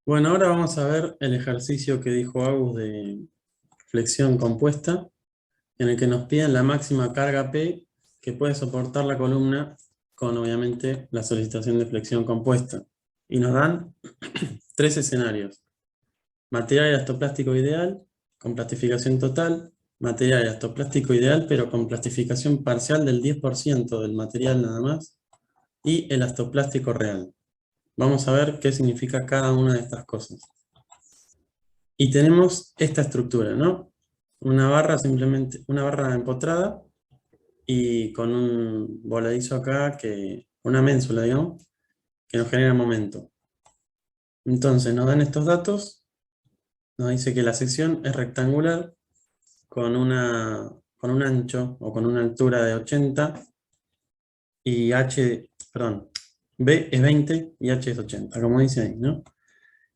Bueno, ahora vamos a ver el ejercicio que dijo Agus de flexión compuesta, en el que nos piden la máxima carga P que puede soportar la columna con, obviamente, la solicitación de flexión compuesta. Y nos dan tres escenarios: material elastoplástico ideal, con plastificación total; material elastoplástico ideal, pero con plastificación parcial del 10% del material nada más; y elastoplástico real. Vamos a ver qué significa cada una de estas cosas. Y tenemos esta estructura, ¿no? Una barra simplemente, una barra empotrada y con un voladizo acá, una ménsula, digamos, que nos genera momento. Entonces nos dan estos datos, nos dice que la sección es rectangular con un ancho o con una altura de 80 y B es 20 y H es 80, como dice ahí, ¿no?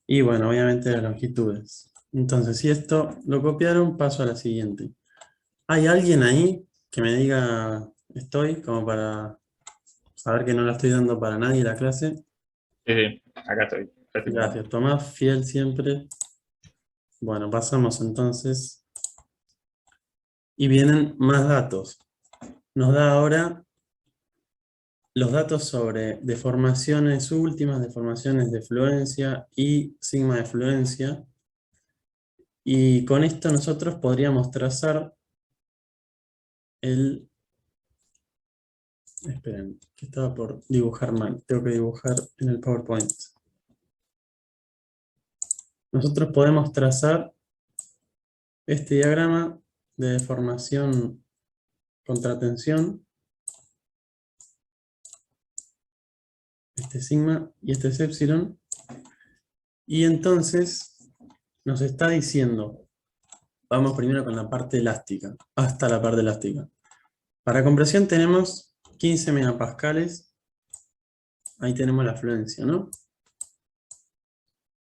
Y bueno, obviamente las longitudes. Entonces, si esto lo copiaron, paso a la siguiente. ¿Hay alguien ahí que me diga estoy, como para saber que no la estoy dando para nadie la clase? Sí, sí, acá estoy. Ya estoy mirando. Gracias, Tomás, fiel siempre. Bueno, pasamos entonces. Y vienen más datos. Nos da ahora los datos sobre deformaciones últimas, deformaciones de fluencia y sigma de fluencia. Y con esto nosotros podríamos trazar el... Esperen, que estaba por dibujar mal. Tengo que dibujar en el PowerPoint. Nosotros podemos trazar este diagrama de deformación contra tensión, este sigma y este es epsilon, y entonces nos está diciendo, vamos primero con la parte elástica, hasta la parte elástica. Para compresión tenemos 15 megapascales, ahí tenemos la fluencia, ¿no?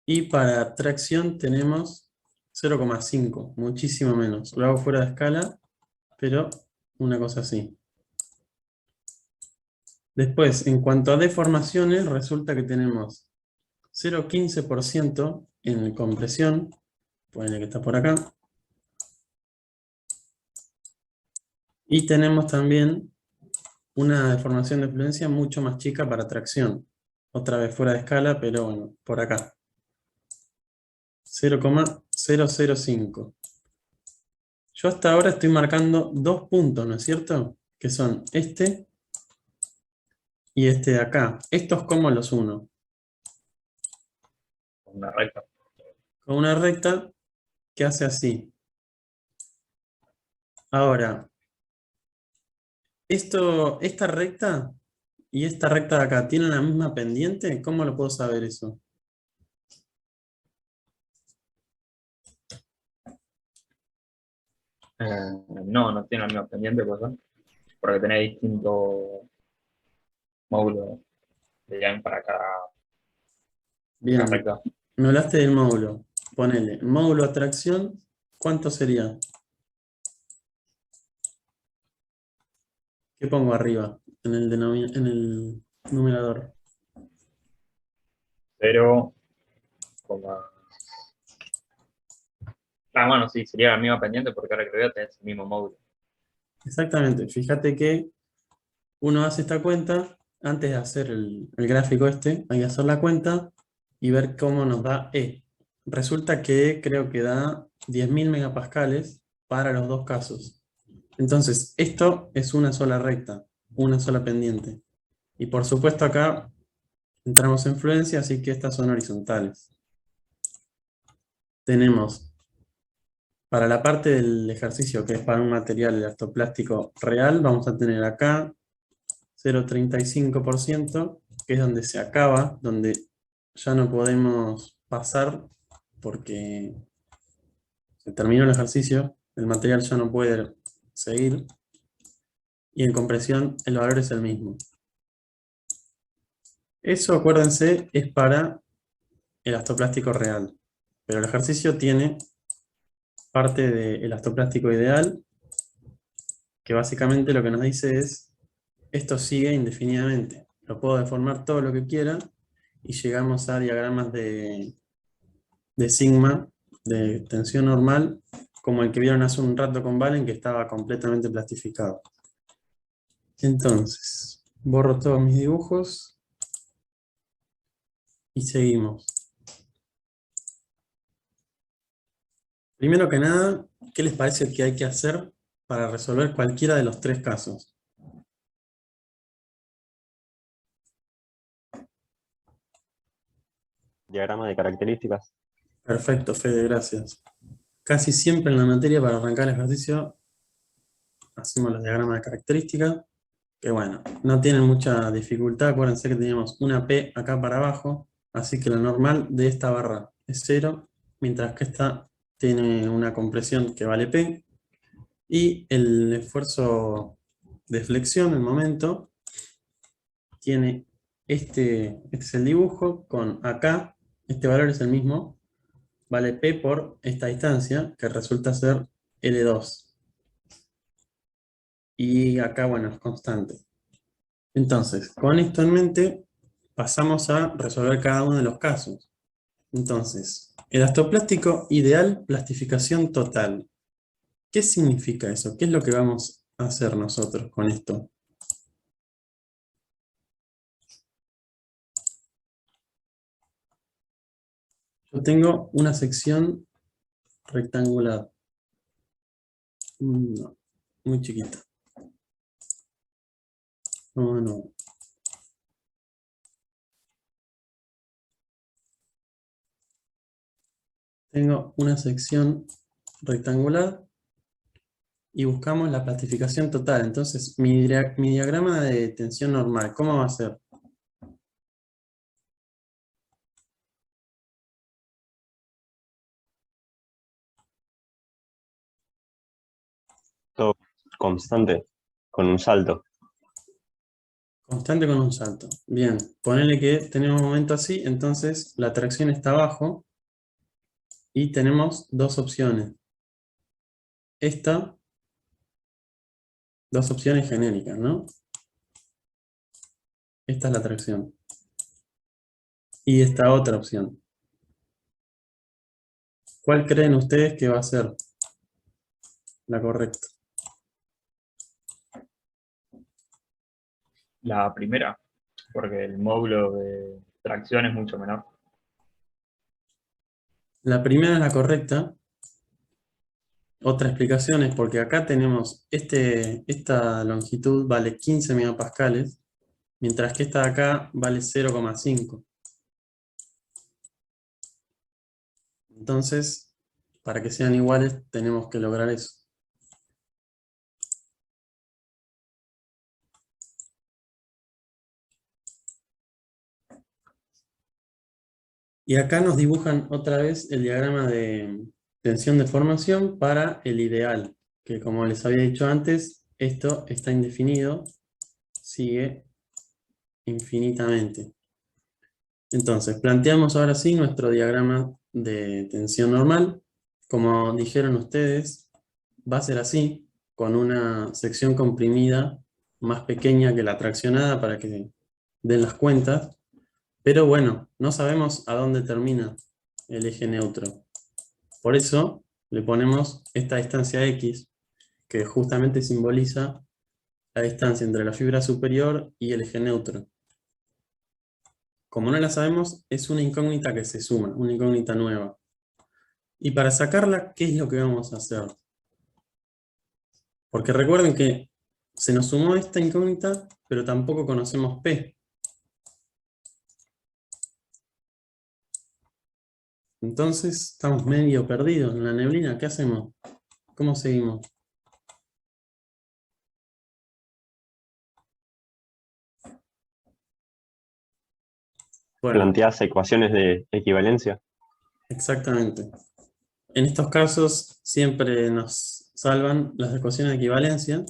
Y para tracción tenemos 0,5, muchísimo menos. Lo hago fuera de escala, pero una cosa así. Después, en cuanto a deformaciones, resulta que tenemos 0,15% en compresión, ponele que está por acá, y tenemos también una deformación de fluencia mucho más chica para tracción. Otra vez fuera de escala, pero bueno, por acá. 0,005. Yo hasta ahora estoy marcando dos puntos, ¿no es cierto? Que son este y este de acá. ¿Estos cómo los uno? Una recta. Con una recta que hace así. Ahora, esta recta y esta recta de acá, ¿tienen la misma pendiente? ¿Cómo lo puedo saber eso? No, no tiene la misma pendiente, pues, ¿no? Porque tenés distintos módulos de yang para cada Bien, recta. me hablaste del módulo. Ponele, módulo atracción, ¿cuánto sería? ¿Qué pongo arriba en el numerador? 0, bueno, sí, sería la misma pendiente porque ahora que lo veo tenés el mismo módulo. Exactamente, fíjate que uno hace esta cuenta, antes de hacer el gráfico este, hay que hacer la cuenta y ver cómo nos da E. Resulta que creo que da 10.000 megapascales para los dos casos. Entonces, esto es una sola recta, una sola pendiente. Y por supuesto acá entramos en fluencia, así que estas son horizontales. Tenemos para la parte del ejercicio, que es para un material elastoplástico real, vamos a tener acá 0,35%, que es donde se acaba, donde ya no podemos pasar porque se terminó el ejercicio, el material ya no puede seguir, y en compresión el valor es el mismo. Eso, acuérdense, es para el elastoplástico real, pero el ejercicio tiene parte de elastoplástico ideal, que básicamente lo que nos dice es, esto sigue indefinidamente, lo puedo deformar todo lo que quiera, y llegamos a diagramas de de sigma de tensión normal, como el que vieron hace un rato con Valen, que estaba completamente plastificado. Entonces, borro todos mis dibujos y seguimos. Primero que nada, ¿qué les parece que hay que hacer para resolver cualquiera de los tres casos? Diagrama de características. Perfecto, Fede, gracias. Casi siempre en la materia, para arrancar el ejercicio, hacemos los diagramas de características, que bueno, no tienen mucha dificultad. Acuérdense que teníamos una P acá para abajo, así que la normal de esta barra es 0, mientras que esta tiene una compresión que vale P, y el esfuerzo de flexión, el momento, tiene este es el dibujo, con acá, este valor es el mismo, vale P por esta distancia, que resulta ser L2. Y acá, bueno, es constante. Entonces, con esto en mente, pasamos a resolver cada uno de los casos. Entonces, elastoplástico ideal, plastificación total. ¿Qué significa eso? ¿Qué es lo que vamos a hacer nosotros con esto? Yo tengo una sección rectangular. No, muy chiquita. No, no. Tengo una sección rectangular y buscamos la plastificación total. Entonces, mi diagrama de tensión normal, ¿cómo va a ser? Todo constante, con un salto. Constante con un salto. Bien, ponele que tenemos un momento así, entonces la tracción está abajo y tenemos dos opciones. Dos opciones genéricas, ¿no? Esta es la tracción. Y esta otra opción. ¿Cuál creen ustedes que va a ser la correcta? La primera, porque el módulo de tracción es mucho menor. La primera es la correcta. Otra explicación es porque acá tenemos esta longitud vale 15 megapascales, mientras que esta de acá vale 0,5. Entonces, para que sean iguales, tenemos que lograr eso. Y acá nos dibujan otra vez el diagrama de tensión de formación para el ideal, que como les había dicho antes, esto está indefinido, sigue infinitamente. Entonces, planteamos ahora sí nuestro diagrama de tensión normal. Como dijeron ustedes, va a ser así, con una sección comprimida más pequeña que la traccionada para que den las cuentas. Pero bueno, no sabemos a dónde termina el eje neutro. Por eso le ponemos esta distancia X, que justamente simboliza la distancia entre la fibra superior y el eje neutro. Como no la sabemos, es una incógnita que se suma, una incógnita nueva. Y para sacarla, ¿qué es lo que vamos a hacer? Porque recuerden que se nos sumó esta incógnita, pero tampoco conocemos P. Entonces estamos medio perdidos en la neblina. ¿Qué hacemos? ¿Cómo seguimos? Bueno, Planteas ecuaciones de equivalencia. exactamente. En estos casos siempre nos salvan las ecuaciones de equivalencia.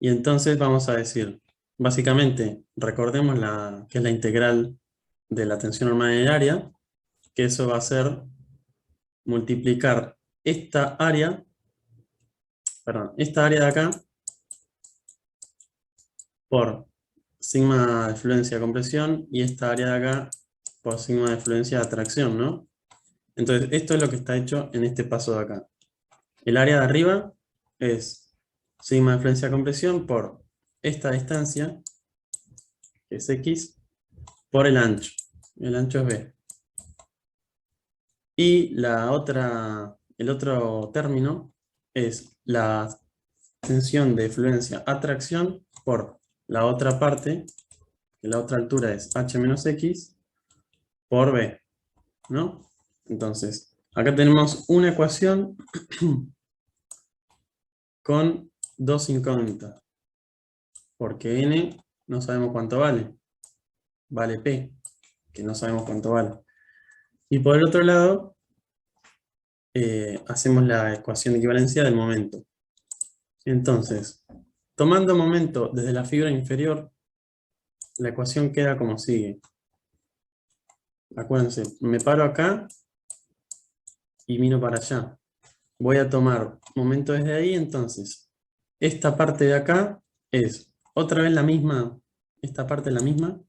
Y entonces vamos a decir, básicamente, recordemos que es la integral de la tensión normal en el área, que eso va a ser multiplicar esta área de acá por sigma de fluencia de compresión y esta área de acá por sigma de fluencia de atracción, ¿no? Entonces, esto es lo que está hecho en este paso de acá. El área de arriba es sigma de influencia de compresión por esta distancia, que es X, por el ancho. El ancho es B. Y el otro término es la tensión de fluencia atracción por la otra parte, que la otra altura es H menos X, por B, ¿no? Entonces, acá tenemos una ecuación con dos incógnitas, porque N no sabemos cuánto vale, vale P, que no sabemos cuánto vale. Y por el otro lado, hacemos la ecuación de equivalencia del momento. Entonces, tomando momento desde la fibra inferior, la ecuación queda como sigue. Acuérdense, me paro acá y miro para allá. Voy a tomar momento desde ahí, entonces, esta parte de acá es otra vez la misma, esta parte es la misma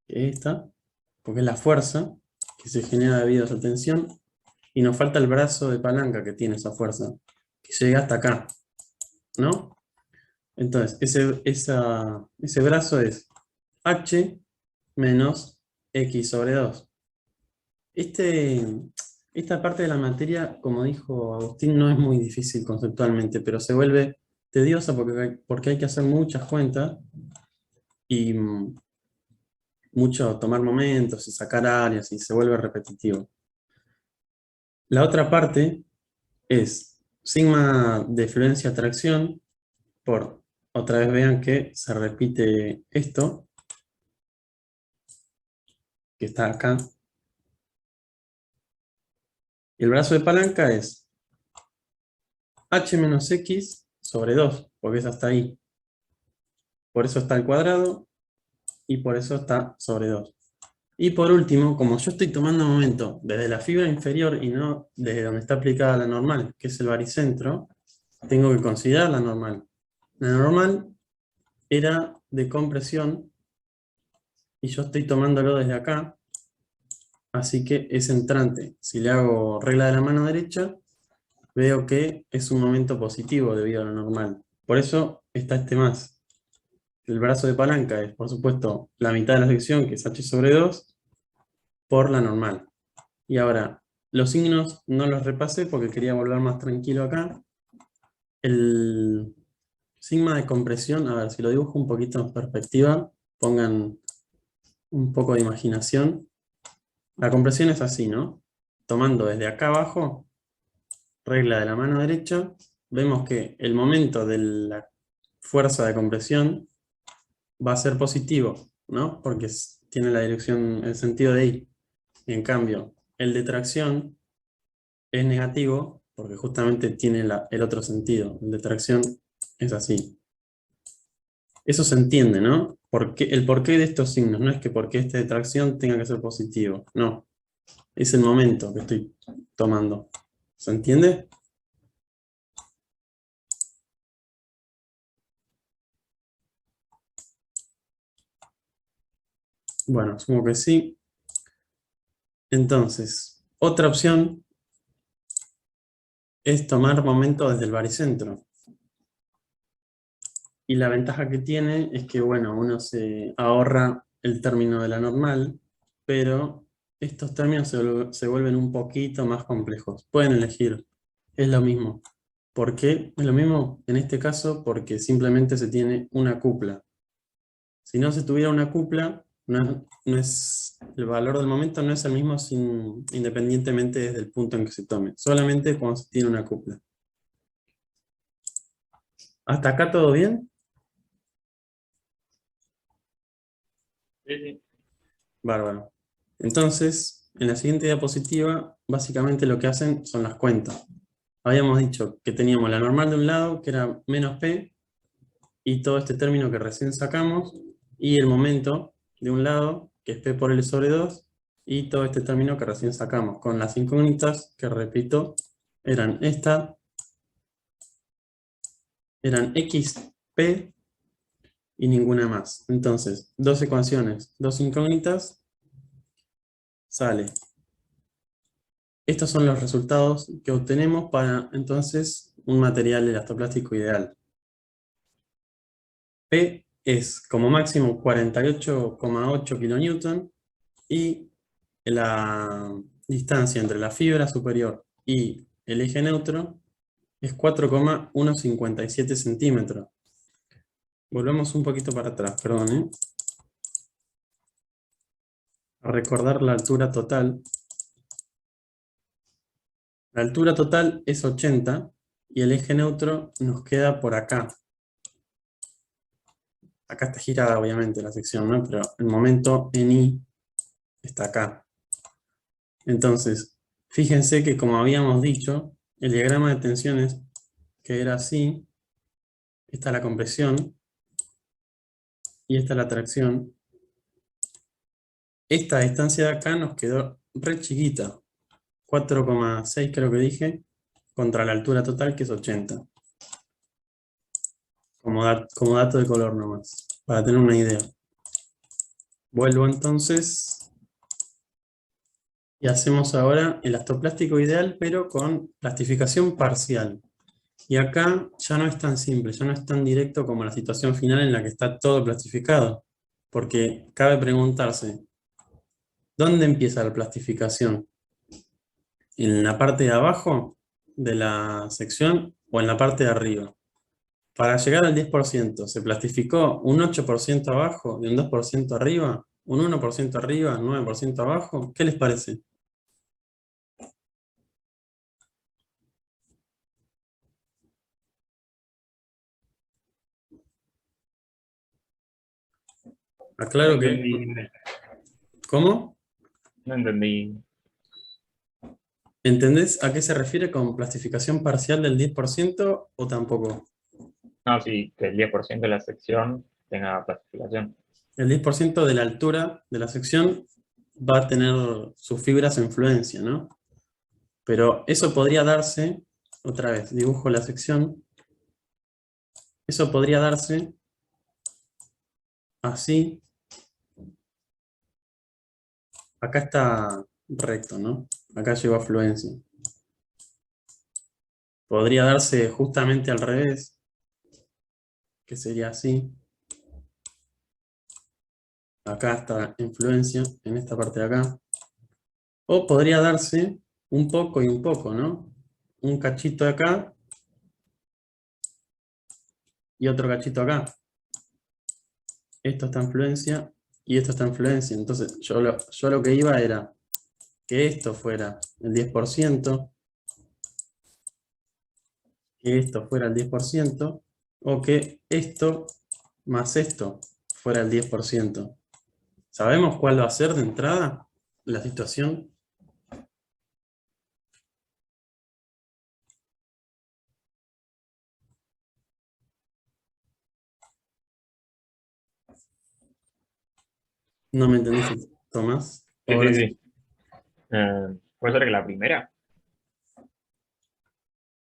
que esta, porque es la fuerza que se genera debido a esa tensión, y nos falta el brazo de palanca que tiene esa fuerza, que llega hasta acá, ¿no? Entonces, ese brazo es H menos X sobre 2. Esta parte de la materia, como dijo Agustín, no es muy difícil conceptualmente, pero se vuelve tediosa porque hay que hacer muchas cuentas y mucho tomar momentos y sacar áreas y se vuelve repetitivo. La otra parte es sigma de fluencia-atracción por, otra vez vean que se repite esto, que está acá. Y el brazo de palanca es H menos X sobre 2, porque es hasta ahí. Por eso está al cuadrado y por eso está sobre 2. Y por último, como yo estoy tomando momento desde la fibra inferior y no desde donde está aplicada la normal, que es el baricentro, tengo que considerar la normal. La normal era de compresión y yo estoy tomándolo desde acá, así que es entrante. Si le hago regla de la mano derecha, veo que es un momento positivo debido a la normal. Por eso está este más. El brazo de palanca es, por supuesto, la mitad de la sección, que es H sobre 2, por la normal. Y ahora, los signos no los repasé porque quería volver más tranquilo acá. El sigma de compresión, a ver, si lo dibujo un poquito en perspectiva, pongan un poco de imaginación. La compresión es así, ¿no? Tomando desde acá abajo, regla de la mano derecha, vemos que el momento de la fuerza de compresión va a ser positivo, ¿no? Porque tiene la dirección, el sentido de I. Y en cambio, el de tracción es negativo porque justamente tiene el otro sentido. El de tracción es así. Eso se entiende, ¿no? El porqué de estos signos. No es que porque este de tracción tenga que ser positivo. No. Es el momento que estoy tomando. ¿Se entiende? Bueno, asumo que sí. Entonces, otra opción es tomar momento desde el baricentro. Y la ventaja que tiene es que, bueno, uno se ahorra el término de la normal, pero estos términos se vuelven un poquito más complejos. Pueden elegir, es lo mismo. ¿Por qué? Es lo mismo en este caso porque simplemente se tiene una cupla. Si no se tuviera una cupla, el valor del momento no es el mismo independientemente desde el punto en que se tome. Solamente cuando se tiene una cupla. ¿Hasta acá todo bien? Sí, sí. Bárbaro. Entonces, en la siguiente diapositiva, básicamente lo que hacen son las cuentas. Habíamos dicho que teníamos la normal de un lado, que era menos P, y todo este término que recién sacamos, y el momento de un lado, que es P por L sobre 2, y todo este término que recién sacamos, con las incógnitas, que repito, eran eran XP y ninguna más. Entonces, dos ecuaciones, dos incógnitas, sale estos son los resultados que obtenemos para, entonces, un material elastoplástico ideal. P es como máximo 48,8 kN y la distancia entre la fibra superior y el eje neutro es 4,157 centímetros. Volvemos un poquito para atrás, perdón, a recordar la altura total. La altura total es 80 y el eje neutro nos queda por acá. Acá está girada obviamente la sección, ¿no? Pero el momento en I está acá. Entonces, fíjense que como habíamos dicho, el diagrama de tensiones que era así, esta es la compresión y esta es la tracción. Esta distancia de acá nos quedó re chiquita, 4,6 creo que dije, contra la altura total que es 80. Como dato de color nomás, para tener una idea. Vuelvo entonces y hacemos ahora el elastoplástico ideal, pero con plastificación parcial. Y acá ya no es tan simple, ya no es tan directo como la situación final en la que está todo plastificado. Porque cabe preguntarse, ¿dónde empieza la plastificación? ¿En la parte de abajo de la sección o en la parte de arriba? Para llegar al 10%, ¿se plastificó un 8% abajo y un 2% arriba? ¿Un 1% arriba, 9% abajo? ¿Qué les parece? No Aclaro que... entendí. ¿Cómo? No entendí. ¿Entendés a qué se refiere con plastificación parcial del 10% o tampoco? No, sí, que el 10% de la sección tenga plastificación. El 10% de la altura de la sección va a tener sus fibras en fluencia, ¿no? Pero eso podría darse, otra vez, dibujo la sección, eso podría darse así. Acá está recto, ¿no? Acá llegó a fluencia. Podría darse justamente al revés, que sería así. Acá está en fluencia, en esta parte de acá. O podría darse un poco y un poco, ¿no? Un cachito acá y otro cachito acá. Esto está en fluencia y esto está en fluencia. Entonces yo lo que iba era que esto fuera el 10%, que esto fuera el 10%, o que esto más esto fuera el 10%. ¿Sabemos cuál va a ser de entrada la situación? ¿No me entendiste, Tomás? Sí, Ahora sí, sí. sí. Puede ser que la primera.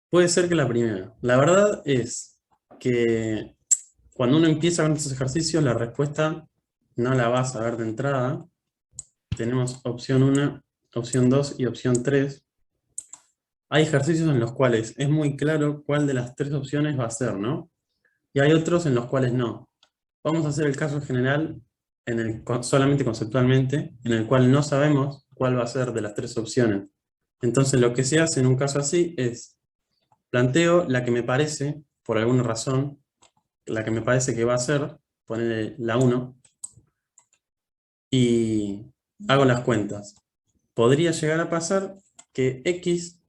Puede ser que la primera. La verdad es que cuando uno empieza con estos ejercicios, la respuesta no la vas a ver de entrada. Tenemos opción 1, opción 2 y opción 3. Hay ejercicios en los cuales es muy claro cuál de las tres opciones va a ser, ¿no? Y hay otros en los cuales no. Vamos a hacer el caso general, solamente conceptualmente, en el cual no sabemos cuál va a ser de las tres opciones. Entonces lo que se hace en un caso así es, planteo la que me parece, por alguna razón, la que me parece que va a ser, ponerle la 1, y hago las cuentas. Podría llegar a pasar que X,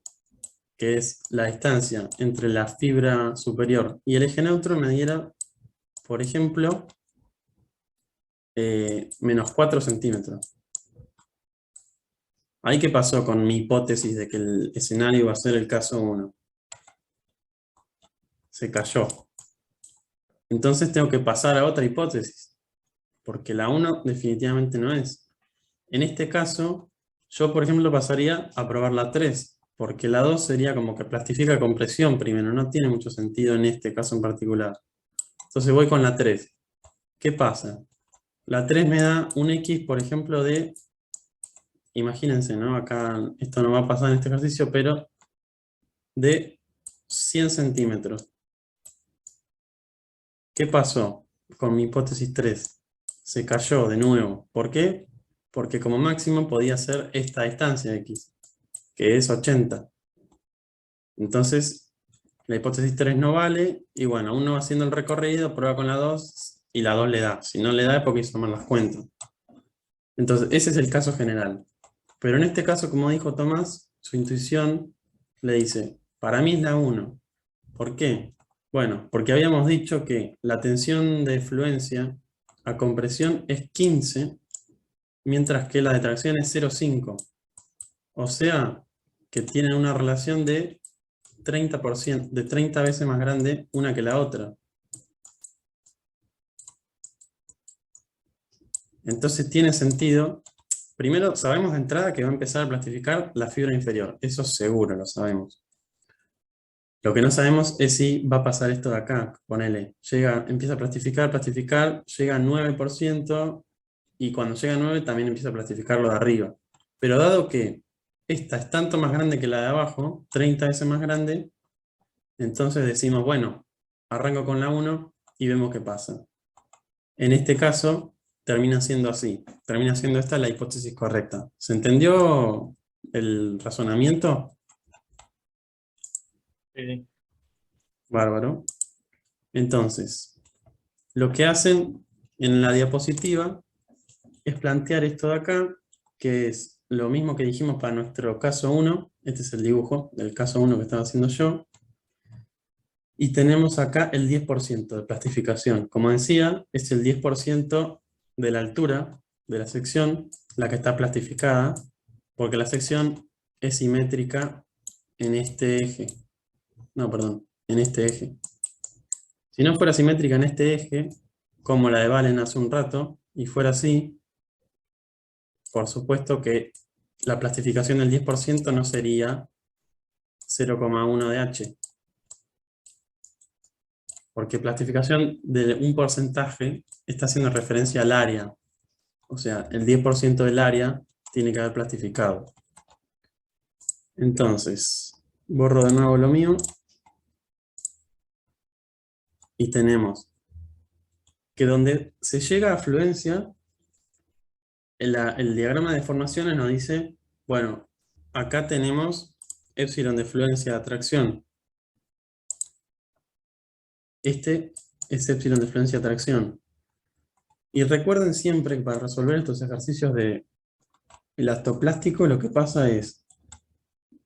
que es la distancia entre la fibra superior y el eje neutro, me diera, por ejemplo, menos 4 centímetros. ¿Ahí qué pasó con mi hipótesis de que el escenario va a ser el caso 1? Se cayó. Entonces tengo que pasar a otra hipótesis, porque la 1 definitivamente no es. En este caso, yo por ejemplo pasaría a probar la 3, porque la 2 sería como que plastifica con presión primero, no tiene mucho sentido en este caso en particular. Entonces voy con la 3. ¿Qué pasa? La 3 me da un X, por ejemplo, de imagínense, ¿no? Acá esto no va a pasar en este ejercicio, pero de 100 centímetros. ¿Qué pasó con mi hipótesis 3? Se cayó de nuevo. ¿Por qué? Porque como máximo podía ser esta distancia x, que es 80. Entonces, la hipótesis 3 no vale, y bueno, uno va haciendo el recorrido, prueba con la 2, y la 2 le da. Si no le da es porque hizo mal las cuentas. Entonces, ese es el caso general. Pero en este caso, como dijo Tomás, su intuición le dice, para mí es la 1. ¿Por qué? Bueno, porque habíamos dicho que la tensión de fluencia a compresión es 15, mientras que la de tracción es 0,5. O sea, que tienen una relación de 30%, de 30 veces más grande una que la otra. Entonces tiene sentido. Primero, sabemos de entrada que va a empezar a plastificar la fibra inferior. Eso seguro, lo sabemos. Lo que no sabemos es si va a pasar esto de acá. Ponele, empieza a plastificar, llega a 9%, y cuando llega a 9 también empieza a plastificar lo de arriba. Pero dado que esta es tanto más grande que la de abajo, 30 veces más grande, entonces decimos, bueno, arranco con la 1 y vemos qué pasa. En este caso, termina siendo así. Termina siendo esta la hipótesis correcta. ¿Se entendió el razonamiento? Sí. Bárbaro. Entonces, lo que hacen en la diapositiva es plantear esto de acá, que es lo mismo que dijimos para nuestro caso 1. Este es el dibujo del caso 1 que estaba haciendo yo. Y tenemos acá el 10% de plastificación. Como decía, es el 10% de la altura de la sección la que está plastificada, porque la sección es simétrica en este eje. No, perdón, en este eje. Si no fuera simétrica en este eje, como la de Valen hace un rato, y fuera así, por supuesto que la plastificación del 10% no sería 0,1 de H. Porque plastificación de un porcentaje está haciendo referencia al área. O sea, el 10% del área tiene que haber plastificado. Entonces, borro de nuevo lo mío. Y tenemos que donde se llega a fluencia, el diagrama de formaciones nos dice, bueno, acá tenemos épsilon de fluencia de atracción. Este es épsilon de fluencia de atracción. Y recuerden siempre que para resolver estos ejercicios de elastoplástico, lo que pasa es,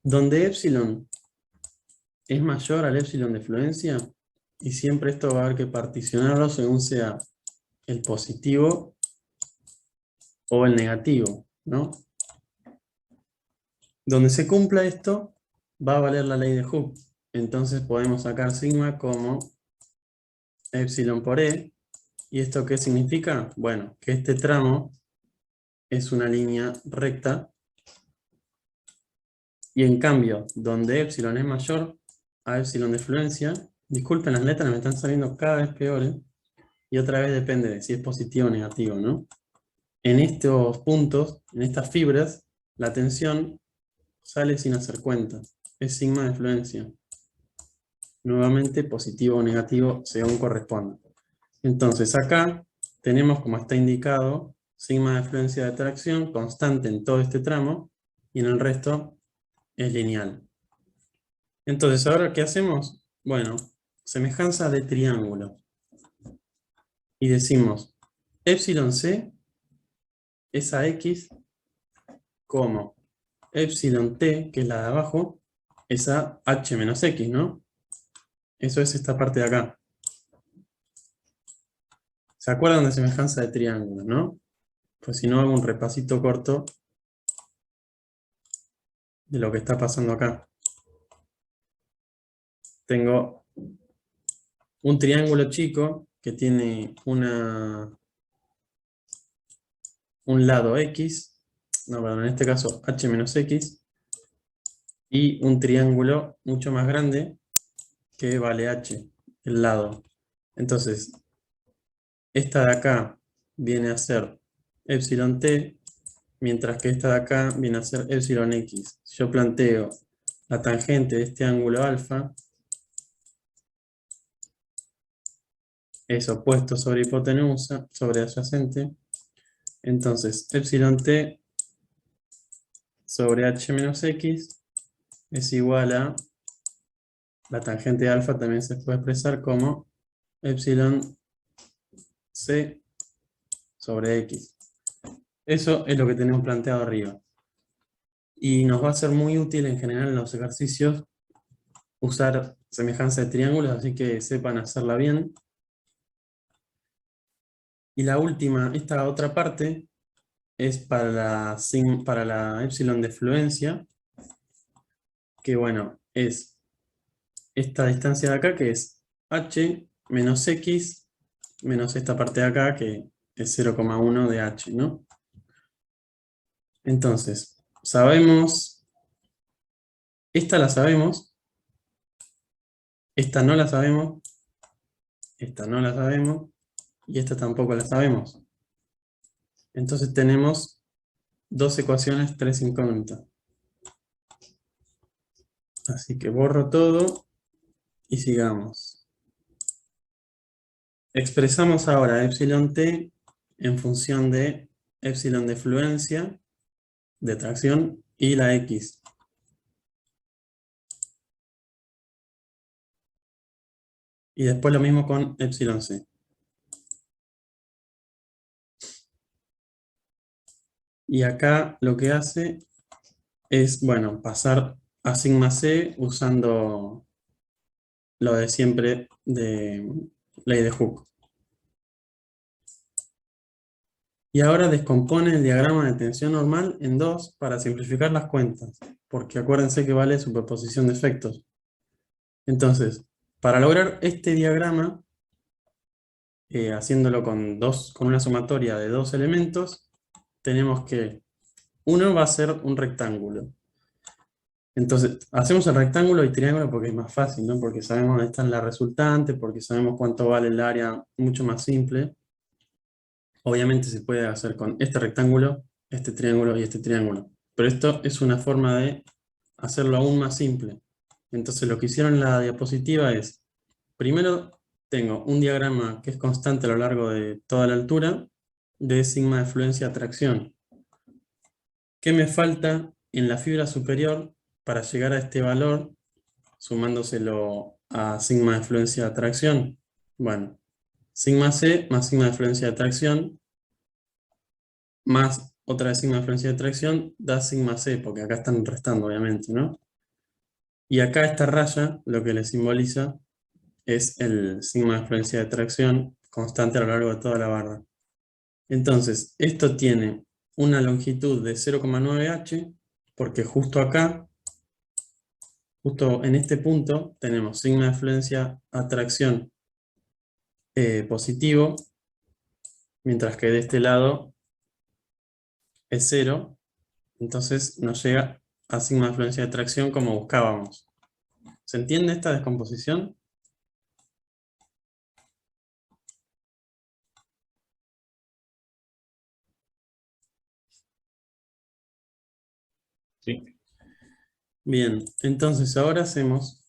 donde épsilon es mayor al épsilon de fluencia, y siempre esto va a haber que particionarlo según sea el positivo o el negativo, ¿no? Donde se cumpla esto, va a valer la ley de Hooke. Entonces podemos sacar sigma como épsilon por E. ¿Y esto qué significa? Bueno, que este tramo es una línea recta. Y en cambio, donde épsilon es mayor a épsilon de fluencia, disculpen las letras, me están saliendo cada vez peores. Y otra vez depende de si es positivo o negativo, ¿no? En estos puntos, en estas fibras, la tensión sale sin hacer cuenta. Es sigma de fluencia. Nuevamente, positivo o negativo, según corresponda. Entonces, acá tenemos, como está indicado, sigma de fluencia de atracción constante en todo este tramo, y en el resto es lineal. Entonces, ¿ahora qué hacemos? Bueno, semejanza de triángulo. Y decimos, épsilon C es a X como épsilon T, que es la de abajo, es a H menos X, ¿no? Eso es esta parte de acá. ¿Se acuerdan de semejanza de triángulo, no? Pues si no, hago un repasito corto de lo que está pasando acá. Tengo un triángulo chico que tiene un lado X, no, perdón, en este caso H menos X, y un triángulo mucho más grande que vale H, el lado. Entonces, esta de acá viene a ser epsilon T, mientras que esta de acá viene a ser epsilon x. Si yo planteo la tangente de este ángulo alfa, es opuesto sobre hipotenusa, sobre adyacente, entonces epsilon t sobre h menos x es igual a, la tangente de alfa también se puede expresar como epsilon c sobre x. Eso es lo que tenemos planteado arriba. Y nos va a ser muy útil en general en los ejercicios usar semejanza de triángulos, así que sepan hacerla bien. Y la última, esta otra parte, es para la epsilon de fluencia, que bueno, es esta distancia de acá, que es h menos x, menos esta parte de acá, que es 0,1 de h, ¿no? Entonces, sabemos, esta la sabemos, esta no la sabemos, esta no la sabemos, y esta tampoco la sabemos. Entonces tenemos dos ecuaciones, tres incógnitas. Así que borro todo y sigamos. Expresamos ahora epsilon t en función de epsilon de fluencia, de tracción, y la x. Y después lo mismo con epsilon c. Y acá lo que hace es, bueno, pasar a sigma c usando lo de siempre de ley de Hooke. Y ahora descompone el diagrama de tensión normal en dos para simplificar las cuentas, porque acuérdense que vale superposición de efectos. Entonces, para lograr este diagrama, haciéndolo con una sumatoria de dos elementos, tenemos que uno va a ser un rectángulo. Entonces, hacemos el rectángulo y triángulo porque es más fácil, ¿no? Porque sabemos dónde está la resultante, porque sabemos cuánto vale el área, mucho más simple. Obviamente se puede hacer con este rectángulo, este triángulo y este triángulo. Pero esto es una forma de hacerlo aún más simple. Entonces lo que hicieron en la diapositiva es, primero tengo un diagrama que es constante a lo largo de toda la altura, de sigma de fluencia atracción. ¿Qué me falta en la fibra superior para llegar a este valor, sumándoselo a sigma de fluencia atracción? Bueno, sigma c más sigma de fluencia de atracción más otra sigma de fluencia de atracción da sigma c, porque acá están restando obviamente, ¿no? Y acá esta raya lo que le simboliza es el sigma de fluencia de atracción constante a lo largo de toda la barra. Entonces, esto tiene una longitud de 0,9h, porque justo acá, justo en este punto, tenemos sigma de fluencia atracción positivo, mientras que de este lado es 0, entonces nos llega a sigma de fluencia de atracción como buscábamos. ¿Se entiende esta descomposición? Sí. Bien, entonces ahora hacemos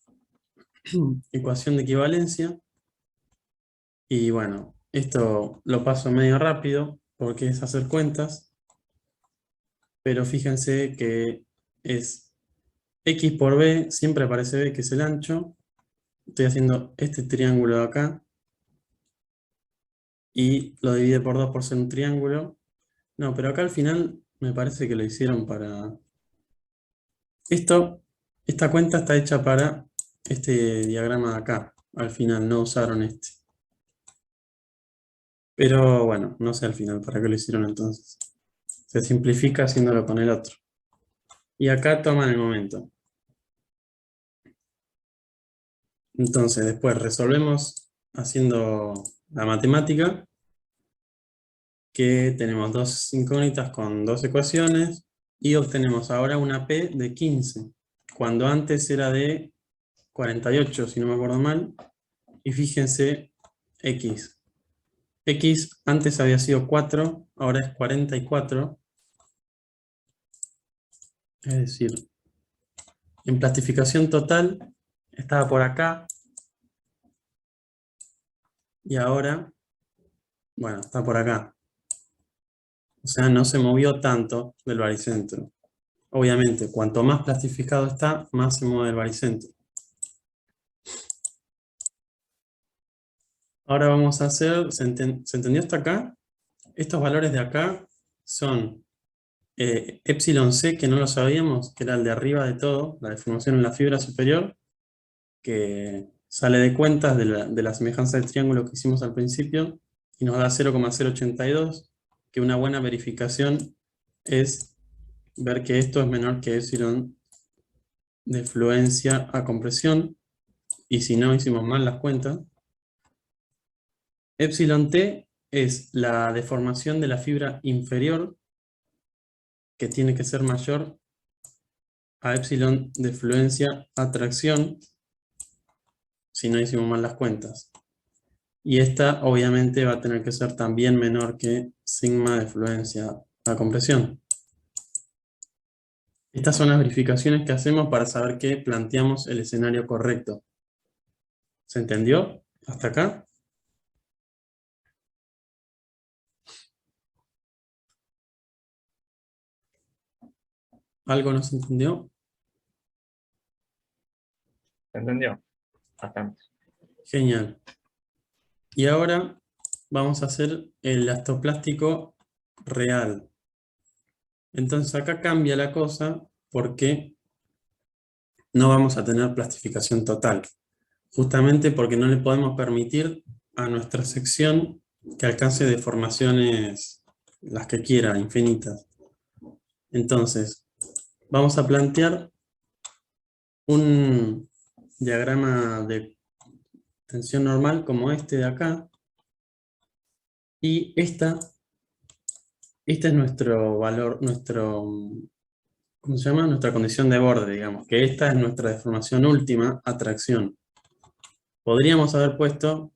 ecuación de equivalencia. Y bueno, esto lo paso medio rápido porque es hacer cuentas. Pero fíjense que es x por b, siempre aparece b, que es el ancho. Estoy haciendo este triángulo de acá. Y lo divide por 2 por ser un triángulo. No, pero acá al final me parece que lo hicieron para... Esta cuenta está hecha para este diagrama de acá. Al final no usaron este. Pero bueno, no sé al final para qué lo hicieron entonces. Se simplifica haciéndolo con el otro. Y acá toman el momento. Entonces después resolvemos haciendo la matemática, que tenemos dos incógnitas con dos ecuaciones, y obtenemos ahora una P de 15, cuando antes era de 48, si no me acuerdo mal. Y fíjense, X. X antes había sido 4, ahora es 44. Es decir, en plastificación total estaba por acá y ahora, bueno, está por acá. O sea, no se movió tanto del baricentro. Obviamente, cuanto más plastificado está, más se mueve el baricentro. Ahora vamos a hacer, ¿se entendió hasta acá? Estos valores de acá son epsilon c, que no lo sabíamos, que era el de arriba de todo, la deformación en la fibra superior, que sale de cuentas de la semejanza del triángulo que hicimos al principio, y nos da 0,082, que una buena verificación es ver que esto es menor que epsilon de fluencia a compresión, y si no hicimos mal las cuentas. Epsilon t es la deformación de la fibra inferior, que tiene que ser mayor a epsilon de fluencia a tracción, si no hicimos mal las cuentas. Y esta obviamente va a tener que ser también menor que sigma de fluencia a compresión. Estas son las verificaciones que hacemos para saber que planteamos el escenario correcto. ¿Se entendió hasta acá? ¿Algo no se entendió? ¿Se entendió? Bastante. Genial. Y ahora vamos a hacer el elastoplástico real. Entonces acá cambia la cosa porque no vamos a tener plastificación total. Justamente porque no le podemos permitir a nuestra sección que alcance deformaciones las que quiera, infinitas. Entonces, vamos a plantear un diagrama de tensión normal como este de acá. Y esta es nuestro valor, ¿cómo se llama? Nuestra condición de borde, digamos, que esta es nuestra deformación última a tracción. Podríamos haber puesto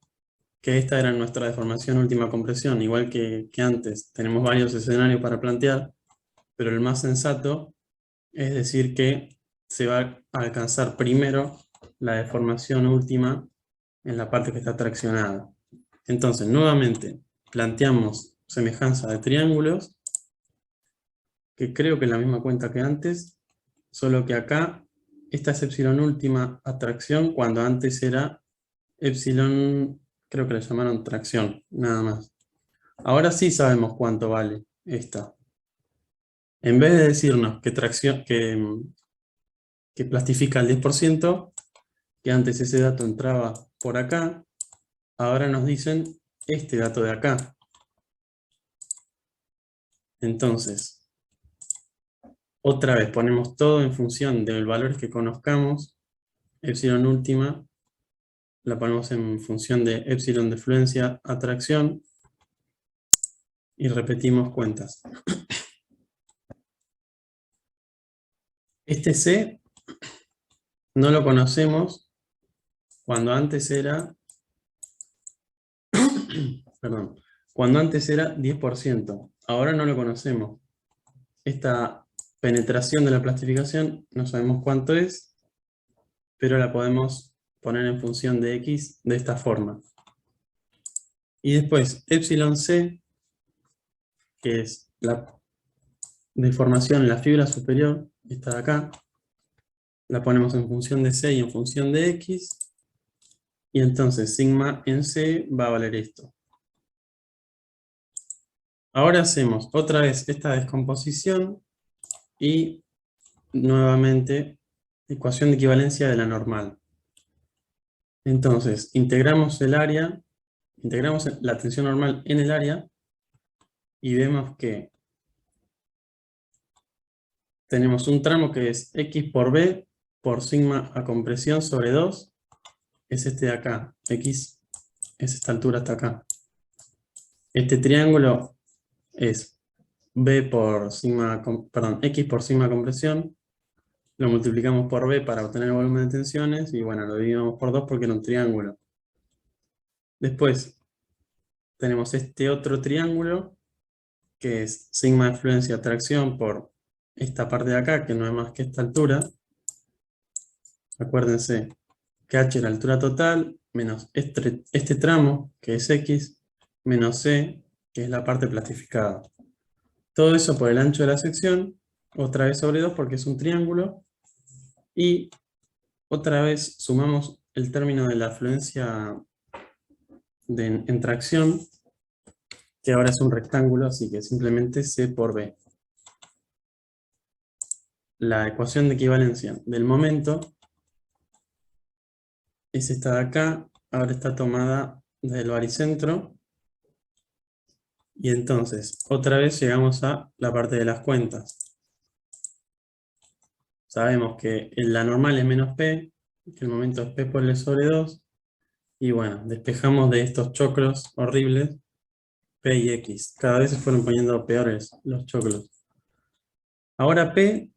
que esta era nuestra deformación última compresión, igual que antes. Tenemos varios escenarios para plantear, pero el más sensato es decir que se va a alcanzar primero la deformación última en la parte que está traccionada. Entonces, nuevamente, planteamos semejanza de triángulos, que creo que es la misma cuenta que antes, solo que acá esta es epsilon última a tracción, cuando antes era epsilon, creo que le llamaron tracción, nada más. Ahora sí sabemos cuánto vale esta. En vez de decirnos que plastifica el 10%, que antes ese dato entraba por acá, ahora nos dicen este dato de acá. Entonces, otra vez ponemos todo en función de los valores que conozcamos. Epsilon última la ponemos en función de epsilon de fluencia a tracción y repetimos cuentas. Este C no lo conocemos cuando antes era, perdón, cuando antes era 10%. Ahora no lo conocemos. Esta penetración de la plastificación no sabemos cuánto es, pero la podemos poner en función de X de esta forma. Y después, epsilon C, que es la deformación en la fibra superior, esta de acá, la ponemos en función de C y en función de X, y entonces sigma en C va a valer esto. Ahora hacemos otra vez esta descomposición y nuevamente ecuación de equivalencia de la normal. Entonces, integramos la tensión normal en el área y vemos que tenemos un tramo que es X por B por sigma a compresión sobre 2, es este de acá, X es esta altura hasta acá. Este triángulo es X por sigma compresión, lo multiplicamos por B para obtener el volumen de tensiones, y bueno, lo dividimos por 2 porque era un triángulo. Después tenemos este otro triángulo, que es sigma de fluencia a tracción por esta parte de acá, que no es más que esta altura. Acuérdense que h es la altura total, menos este tramo, que es x, menos c, que es la parte plastificada. Todo eso por el ancho de la sección, otra vez sobre 2 porque es un triángulo, y otra vez sumamos el término de la afluencia en tracción, que ahora es un rectángulo, así que simplemente c por b. La ecuación de equivalencia del momento es esta de acá, ahora está tomada del baricentro, y entonces otra vez llegamos a la parte de las cuentas. Sabemos que la normal es menos p, que el momento es p por l sobre 2, y bueno, despejamos de estos choclos horribles p y x. Cada vez se fueron poniendo peores los choclos. Ahora p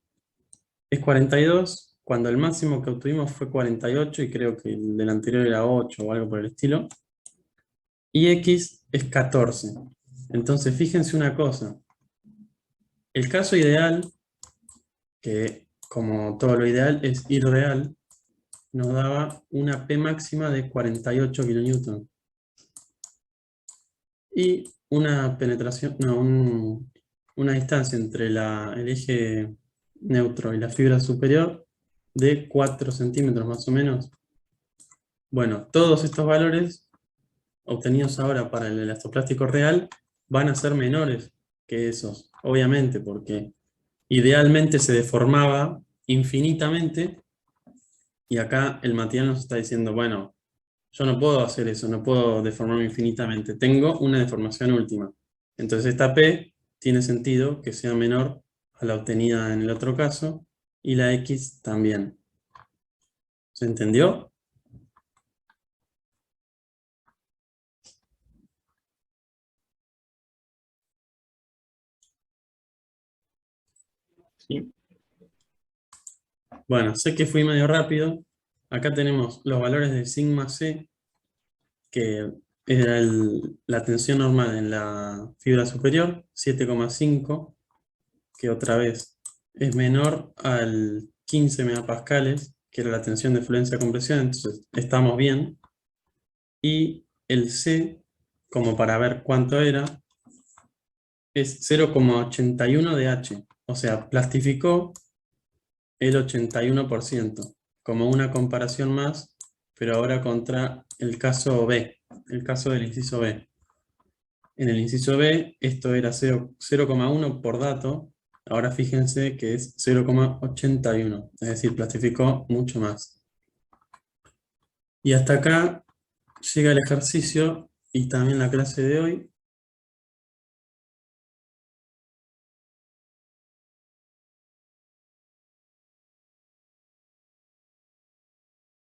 es 42, cuando el máximo que obtuvimos fue 48, y creo que el del anterior era 8 o algo por el estilo. Y x es 14. Entonces fíjense una cosa. El caso ideal, que como todo lo ideal es irreal, nos daba una P máxima de 48 kN. Y una penetración, no, una distancia entre el eje neutro y la fibra superior de 4 centímetros más o menos. Bueno, todos estos valores obtenidos ahora para el elastoplástico real van a ser menores que esos, obviamente, porque idealmente se deformaba infinitamente, y acá el material nos está diciendo, bueno, yo no puedo hacer eso, no puedo deformarme infinitamente, tengo una deformación última. Entonces esta P tiene sentido que sea menor a la obtenida en el otro caso, y la X también. ¿Se entendió? Sí. Bueno, sé que fui medio rápido. Acá tenemos los valores de sigma C, que era la tensión normal en la fibra superior, 7,5, que otra vez es menor al 15 megapascales, que era la tensión de fluencia compresión, entonces estamos bien. Y el C, como para ver cuánto era, es 0,81 de H, o sea, plastificó el 81%, como una comparación más, pero ahora contra el caso B, el caso del inciso B. En el inciso B, esto era 0,1 por dato, ahora fíjense que es 0,81, es decir, plastificó mucho más. Y hasta acá llega el ejercicio y también la clase de hoy.